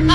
तो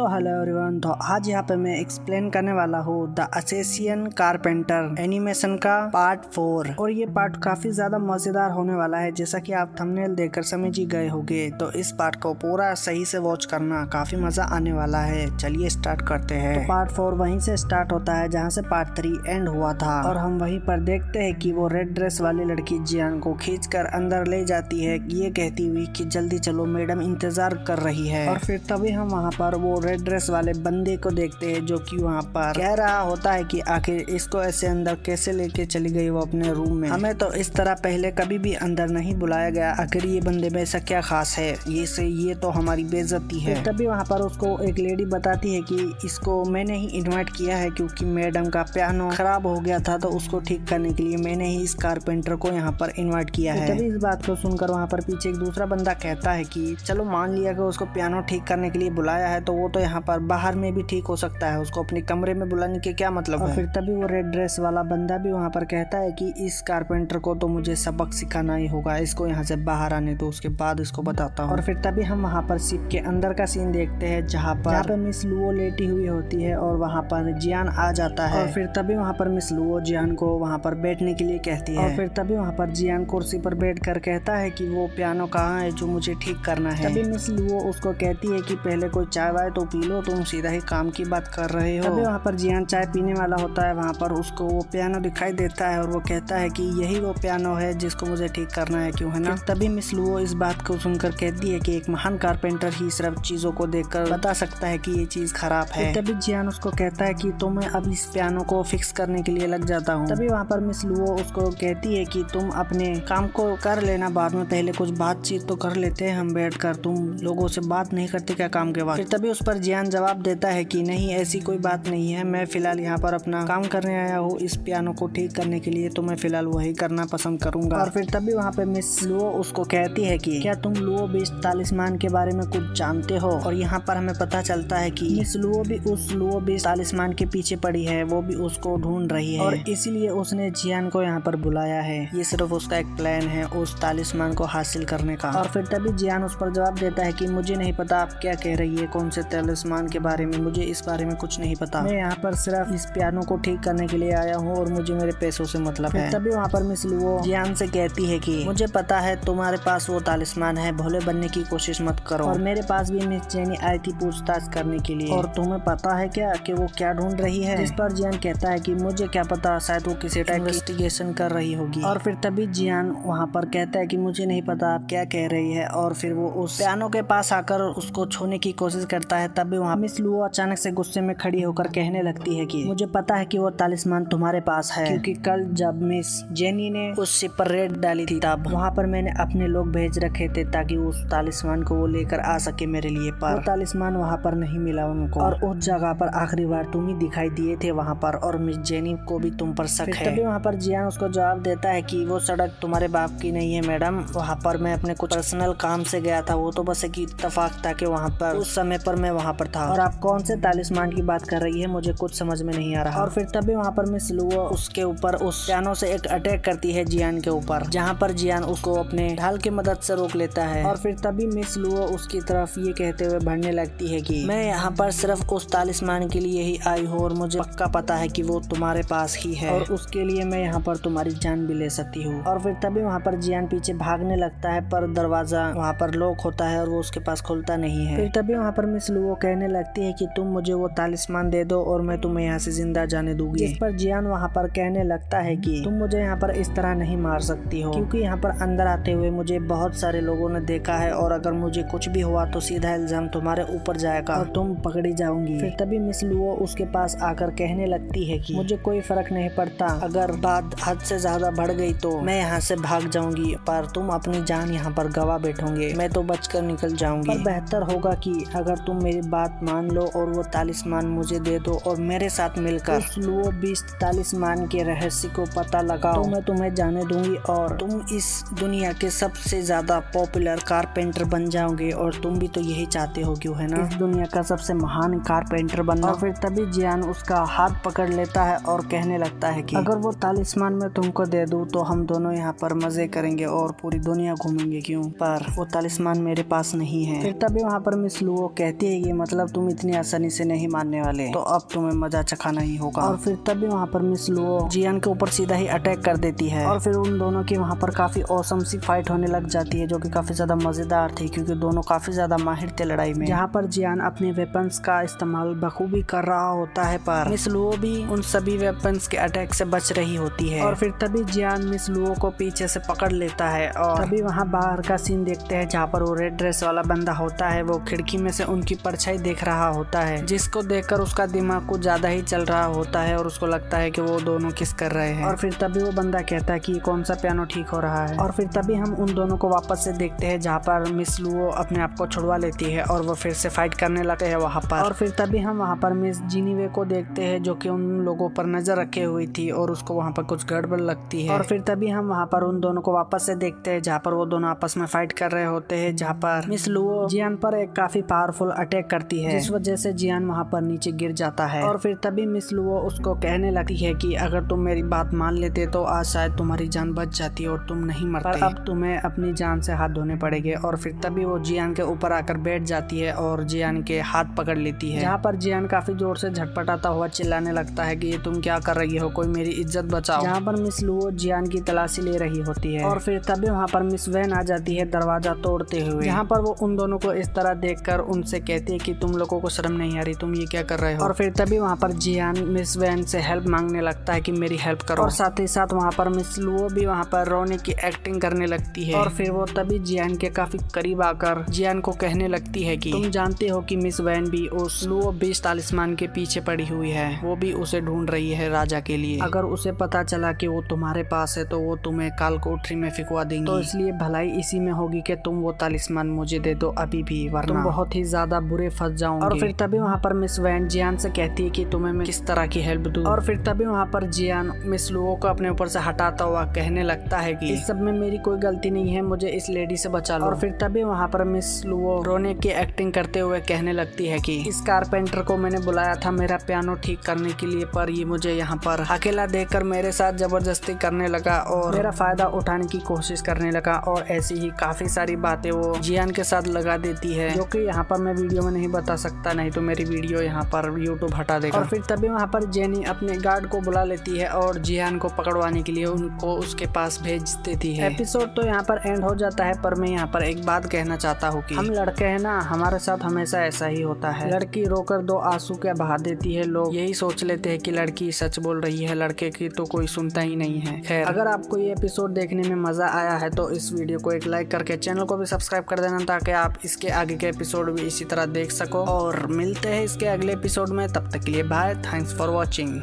hello everyone, तो आज यहाँ पे मैं एक्सप्लेन करने वाला हूँ द असेसियन कारपेंटर एनिमेशन का पार्ट 4। और ये पार्ट काफी ज्यादा मजेदार होने वाला है, जैसा कि आप थंबनेल देखकर समझ ही गए होंगे। तो इस पार्ट को पूरा सही से वॉच करना, काफी मजा आने वाला है। चलिए स्टार्ट करते हैं। तो पार्ट 4 वहीं से स्टार्ट होता है जहाँ से पार्ट 3 एंड हुआ था, और हम वहीं पर देखते हैं कि वो रेड ड्रेस वाली लड़की जियान को खींच कर अंदर ले जाती है, ये कहती हुई कि जल्दी चलो मैडम इंतजार कर रही है। और फिर तभी हम वहाँ पर वो रेड ड्रेस वाले बंदे को देखते हैं, जो कि वहाँ पर कह रहा होता है कि आखिर इसको ऐसे अंदर कैसे लेके चली गई वो अपने रूम में। हमें तो इस तरह पहले कभी भी अंदर नहीं बुलाया गया, आखिर ये बंदे में ऐसा क्या खास है, ये तो हमारी बेइज्जती है। तभी वहाँ पर उसको एक लेडी बताती है कि इसको मैंने ही इन्वाइट किया है, क्योंकि मैडम का पियानो खराब हो गया था, तो उसको ठीक करने के लिए मैंने ही इस कारपेंटर को यहाँ पर इन्वाइट किया है। तभी इस बात को सुनकर वहाँ पर पीछे एक दूसरा बंदा कहता है कि चलो मान लिया कि उसको पियानो ठीक करने के लिए बुलाया है, तो वो तो यहाँ पर बाहर में भी ठीक हो सकता है, उसको अपने कमरे में बुलाने के क्या मतलब है। और फिर तभी वो रेड ड्रेस वाला बंदा भी वहाँ पर कहता है कि इस कारपेंटर को तो मुझे सबक सिखाना ही होगा, इसको यहाँ से बाहर आने दो, उसके बाद इसको बताता हूँ। और फिर तभी हम वहाँ पर शिप के अंदर का सीन देखते हैं, जहाँ पर मिस लुओ लेटी हुई होती है और वहाँ पर जियान आ जाता है। और फिर तभी वहाँ पर मिस लुओ जियान को वहाँ पर बैठने के लिए कहती है। और फिर तभी वहाँ पर जियान कुर्सी पर बैठ कर कहता है कि वो पियानो कहाँ है जो मुझे ठीक करना है। तभी मिस लुओ उसको कहती है कि पहले कोई चाय वाय तो पी लो, तुम सीधा ही काम की बात कर रहे हो। तभी वहाँ पर जियान चाय पीने वाला होता है, वहाँ पर उसको वो पियानो दिखाई देता है और वो कहता है कि यही वो पियानो है जिसको मुझे ठीक करना है, क्यों है ना। तभी मिस लुओ इस बात को सुनकर कहती है कि एक महान कारपेंटर ही सिर्फ चीजों को देखकर बता सकता है कि ये चीज खराब है। तभी जियान उसको कहता है कि तो मैं अब इस पियानो को फिक्स करने के लिए लग जाता हूँ। तभी वहाँ पर मिस लुओ उसको कहती है कि तुम अपने काम को कर लेना, बाद में पहले कुछ बातचीत तो कर लेते हैं हम बैठकर, तुम लोगों से बात नहीं करते क्या काम के बाद। फिर तभी उस पर जियान जवाब देता है कि नहीं, ऐसी कोई बात नहीं है, मैं फिलहाल यहाँ पर अपना काम करने आया हूँ इस पियानो को ठीक करने के लिए, तो मैं फिलहाल वही करना पसंद करूंगा। और फिर तभी वहाँ पे मिस लुओ उसको कहती है कि क्या तुम लुओ बीस्ट तालिस्मान के बारे में कुछ जानते हो। और यहाँ पर हमें पता चलता है कि मिस लुओ भी उस लुओ बीस्ट तालिस्मान के पीछे पड़ी है, वो भी उसको ढूंढ रही है, और इसीलिए उसने जियान को यहाँ पर बुलाया है। ये सिर्फ उसका एक प्लान है उस तालिस्मान को हासिल करने का। और फिर तभी जियान उस पर जवाब देता है कि मुझे नहीं पता आप क्या कह रही है, कौन से तालिस्मान के बारे में, मुझे इस बारे में कुछ नहीं पता, मैं यहाँ पर सिर्फ इस पियानो को ठीक करने के लिए आया हूँ और मुझे मेरे पैसों से मतलब है। तभी वहाँ पर मिस लुओ जियान से कहती है कि मुझे पता है तुम्हारे पास वो तालिस्मान है, भोले बनने की कोशिश मत करो, और मेरे पास भी मिस जेनी आई थी पूछताछ करने के लिए, और तुम्हें पता है क्या कि वो क्या ढूंढ रही है। जिस पर जियान कहता है कि मुझे क्या पता, शायद वो किसी टाइप इन्वेस्टिगेशन कर रही होगी। और फिर तभी जियान वहाँ पर कहता है कि मुझे नहीं पता आप क्या कह रही है, और फिर वो उस पियानो के पास आकर उसको छूने की कोशिश करता है। तभी वहाँ मिस लुओ अचानक से गुस्से में खड़ी होकर कहने लगती है कि मुझे पता है कि वो तालिस्मान तुम्हारे पास है, क्योंकि कल जब मिस जेनी ने उस शिप पर रेड डाली थी, तब वहाँ पर मैंने अपने लोग भेज रखे थे ताकि उस तालिस्मान को वो लेकर आ सके मेरे लिए, पर वो तालिस्मान वहाँ पर नहीं मिला उनको, और उस जगह पर आखिरी बार तुम ही दिखाई दिए थे वहाँ पर, और मिस जेनी को भी तुम पर शक है। तभी वहाँ पर जियान उसको जवाब देता है कि वो सड़क तुम्हारे बाप की नहीं है मैडम, वहाँ पर मैं अपने कुछ पर्सनल काम से गया था, वो तो बस एक इत्तेफाक था कि वहाँ पर उस समय पर मैं वहाँ पर था, और आप कौन से तालिस्मान की बात कर रही है मुझे कुछ समझ में नहीं आ रहा। और फिर तभी वहाँ पर मिस लुओ उसके ऊपर उस पियानो से एक अटैक करती है जियान के ऊपर, जहाँ पर जियान उसको अपने ढाल की मदद से रोक लेता है। और फिर तभी मिस लुओ उसकी तरफ ये कहते हुए बढ़ने लगती है कि मैं यहाँ पर सिर्फ उस तालिस्मान के लिए ही आई हूँ, और मुझे पक्का पता है कि वो तुम्हारे पास ही है, और उसके लिए मैं यहाँ पर तुम्हारी जान भी ले सकती हूँ। और फिर तभी वहाँ पर जियान पीछे भागने लगता है, पर दरवाजा वहाँ पर लॉक होता है और वो उसके पास खुलता नहीं है। फिर तभी वहाँ पर मिस लुओ कहने लगती है कि तुम मुझे वो तालिस्मान दे दो और मैं तुम्हें यहाँ से जिंदा जाने दूंगी। जिस पर जियान वहाँ पर कहने लगता है कि तुम मुझे यहाँ पर इस तरह नहीं मार सकती हो, क्योंकि यहाँ पर अंदर आते हुए मुझे बहुत सारे लोगों ने देखा है, और अगर मुझे कुछ भी हुआ तो सीधा इल्जाम तुम्हारे ऊपर जाएगा और तुम पकड़ी जाओगी। फिर तभी मिस लुओ उसके पास आकर कहने लगती है कि मुझे कोई फर्क नहीं पड़ता, अगर बात हद से ज्यादा बढ़ गई तो मैं यहाँ से भाग जाऊंगी, पर तुम अपनी जान यहाँ पर गवा बैठोगे, मैं तो बचकर निकल जाऊंगी। पर बेहतर होगा कि अगर तुम मेरी बात मान लो और वो तालिस्मान मुझे दे दो और मेरे साथ मिलकर उस लुओ बीस्ट तालिस्मान के रहस्य को पता लगाओ तो मैं तुम्हें जाने दूंगी और तुम इस दुनिया के सबसे ज्यादा पॉपुलर कारपेंटर बन जाओगे। और तुम भी तो यही चाहते हो क्यों, है ना, इस दुनिया का सबसे महान कारपेंटर बनना। और फिर तभी जियान उसका हाथ पकड़ लेता है और कहने लगता है कि अगर वो तालिस्मान मैं तुमको दे दूं तो हम दोनों यहाँ पर मजे करेंगे और पूरी दुनिया घूमेंगे, क्यों, पर वो तालिस्मान मेरे पास नहीं है। फिर तभी वहाँ पर मिस लुओ कहती है कि मतलब तुम इतनी आसानी से नहीं मानने वाले, तो अब तुम्हें मजा चखाना ही होगा। और फिर तभी वहाँ पर मिस लुओ जियान के ऊपर सीधा ही अटैक कर देती है और फिर उन दोनों की वहाँ पर काफी औसम सी फाइट होने लग जाती है, जो कि काफी ज्यादा मजेदार थी क्योंकि दोनों काफी ज्यादा माहिर थे लड़ाई में। जहाँ पर जियान अपने वेपन्स का इस्तेमाल बखूबी कर रहा होता है, पर मिस लुओ भी उन सभी वेपन्स के अटैक से बच रही होती है। और फिर तभी जियान मिस लुओ को पीछे से पकड़ लेता है और तभी वहाँ बाहर का सीन देखते हैं जहाँ पर वो रेड ड्रेस वाला बंदा होता है, वो खिड़की में से उनकी परछाई देख रहा होता है, जिसको देखकर उसका दिमाग कुछ ज्यादा ही चल रहा होता है और उसको लगता है कि वो दोनों किस कर रहे हैं। और फिर तभी वो बंदा कहता है कि कौन सा पियानो ठीक हो रहा है। और फिर तभी हम उन दोनों को वापस से देखते हैं जहाँ पर मिस लुओ अपने आप को छुड़वा लेती है और वो फिर से फाइट करने लगते हैं वहाँ पर। और फिर तभी हम वहाँ पर मिस जिनीवे को देखते हैं जो कि उन लोगों पर नजर रखे हुई थी और उसको वहाँ पर कुछ गड़बड़ लगती है। और फिर तभी हम वहाँ पर उन दोनों को वापस से देखते हैं जहाँ पर वो दोनों आपस में फाइट कर रहे होते हैं, जहाँ पर मिस लुओ जियान पर एक काफी पावरफुल अटैक करती है, जिस वजह से जियान वहाँ पर नीचे गिर जाता है। और फिर तभी मिस लुओ उसको कहने लगती है कि अगर तुम मेरी बात मान लेते तो आज शायद तुम्हारी जान बच जाती और तुम नहीं मरते, पर अब तुम्हें अपनी जान से हाथ धोने पड़ेंगे। और फिर तभी वो जियान के ऊपर आकर बैठ जाती है और जियान के हाथ पकड़ लेती है, जहाँ पर जियान काफी जोर से झटपटाता हुआ चिल्लाने लगता है कि ये तुम क्या कर रही हो, कोई मेरी इज्जत बचाओ। जहाँ पर मिस लुओ जियान की तलाशी ले रही होती है। और फिर तभी वहाँ पर मिस वैन आ जाती है दरवाजा तोड़ते हुए, जहाँ पर वो उन दोनों को इस तरह देखकर उनसे कहती है कि तुम लोगों को शर्म नहीं आ रही, तुम ये क्या कर रहे हो। और फिर तभी वहाँ पर जियान मिस वैन से हेल्प मांगने लगता है कि मेरी हेल्प करो। और साथ ही साथ वहाँ पर मिस लुओ भी वहाँ पर रोने की एक्टिंग करने लगती है। और फिर वो तभी जियान के काफी करीब आकर जियान को कहने लगती है कि तुम जानते हो कि मिस वैन भी उस लुओ बीस्ट तालिस्मान के पीछे पड़ी हुई है, वो भी उसे ढूंढ रही है राजा के लिए। अगर उसे पता चला कि वो तुम्हारे पास है तो वो तुम्हें काल कोठरी में फिकवा देंगी, तो इसलिए भलाई इसी में होगी कि तुम वो तालिस्मान मुझे दे दो अभी भी, वरना तुम बहुत ही ज्यादा बुरे फंस जाओगे। और फिर तभी वहाँ पर मिस वैन जियान से कहती है कि तुम्हें मैं किस तरह की हेल्प दूं। और फिर तभी वहाँ पर जियान मिस लुओ को अपने ऊपर से हटाता हुआ कहने लगता है कि इस सब में मेरी कोई गलती नहीं है, मुझे इस लेडी से बचा लो। और फिर तभी वहाँ पर मिस लुओ रोने की एक्टिंग करते हुए कहने लगती है कि इस कारपेंटर को मैंने बुलाया था मेरा पियानो ठीक करने के लिए, पर ये मुझे यहाँ पर अकेला देखकर मेरे साथ जबरदस्ती करने लगा और मेरा फायदा उठाने की कोशिश करने लगा। और ऐसी ही काफी सारी बातें वो जियान के साथ लगा देती है, जो कि यहाँ पर मैं वीडियो में नहीं बता सकता, नहीं तो मेरी वीडियो यहाँ पर यूट्यूब हटा देगा। और फिर तभी वहाँ पर जेनी अपने गार्ड को बुला लेती है और जियान को पकड़वाने के लिए उनको उसके पास भेज देती है। एपिसोड तो यहाँ पर एंड हो जाता है, पर मैं यहाँ पर एक बात कहना चाहता हूँ कि हम लड़के हैं ना, हमारे साथ हमेशा ऐसा ही होता है। लड़की रोकर दो आंसू क्या बहा देती है, लोग यही सोच लेते हैं कि लड़की सच बोल रही है, लड़के की तो कोई सुनता ही नहीं है। खैर, अगर आपको ये एपिसोड देखने में मजा आया है तो इस वीडियो को एक लाइक करके चैनल को भी सब्सक्राइब कर देना, ताकि आप इसके आगे के एपिसोड भी इसी तरह देख सको। और मिलते हैं इसके अगले एपिसोड में, तब तक के लिए बाय, थैंक्स फॉर वॉचिंग।